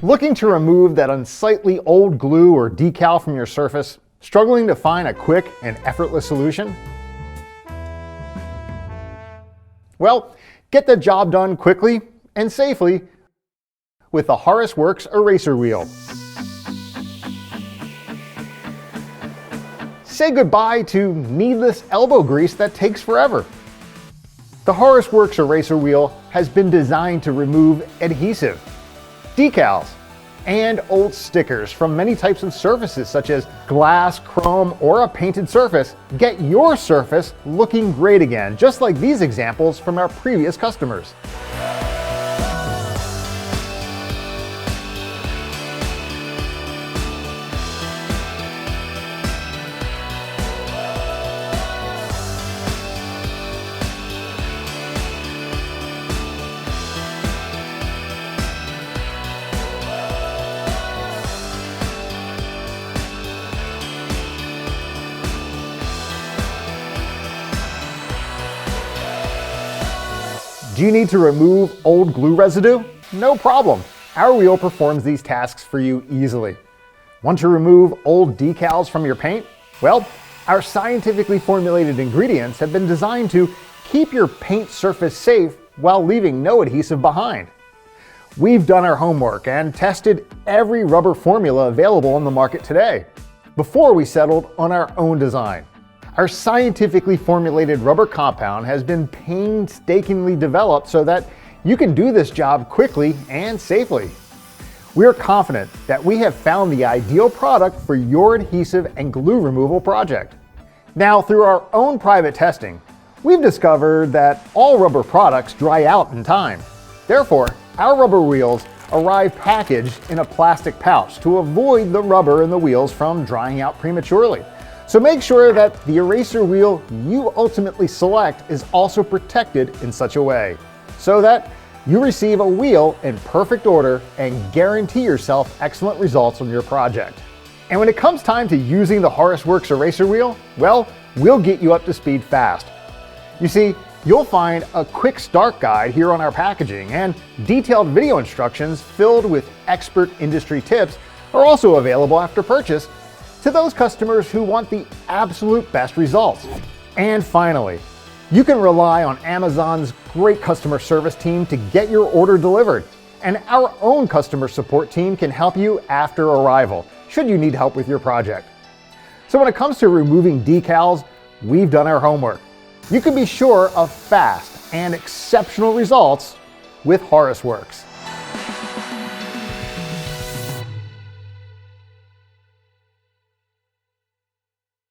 Looking to remove that unsightly old glue or decal from your surface? Struggling to find a quick and effortless solution? Well, get the job done quickly and safely with the Horus Works Eraser Wheel. Say goodbye to needless elbow grease that takes forever. The Horus Works Eraser Wheel has been designed to remove adhesive, decals, and old stickers from many types of surfaces such as glass, chrome, or a painted surface. Get your surface looking great again, just like these examples from our previous customers. Do you need to remove old glue residue? No problem. Our wheel performs these tasks for you easily. Want to remove old decals from your paint? Well, our scientifically formulated ingredients have been designed to keep your paint surface safe while leaving no adhesive behind. We've done our homework and tested every rubber formula available on the market today before we settled on our own design. Our scientifically formulated rubber compound has been painstakingly developed so that you can do this job quickly and safely. We are confident that we have found the ideal product for your adhesive and glue removal project. Now, through our own private testing, we've discovered that all rubber products dry out in time. Therefore, our rubber wheels arrive packaged in a plastic pouch to avoid the rubber in the wheels from drying out prematurely. So make sure that the eraser wheel you ultimately select is also protected in such a way so that you receive a wheel in perfect order and guarantee yourself excellent results on your project. And when it comes time to using the Horus Works Eraser Wheel, well, we'll get you up to speed fast. You see, you'll find a quick start guide here on our packaging, and detailed video instructions filled with expert industry tips are also available after purchase to those customers who want the absolute best results. And finally, you can rely on Amazon's great customer service team to get your order delivered. And our own customer support team can help you after arrival, should you need help with your project. So when it comes to removing decals, we've done our homework. You can be sure of fast and exceptional results with Horus Works.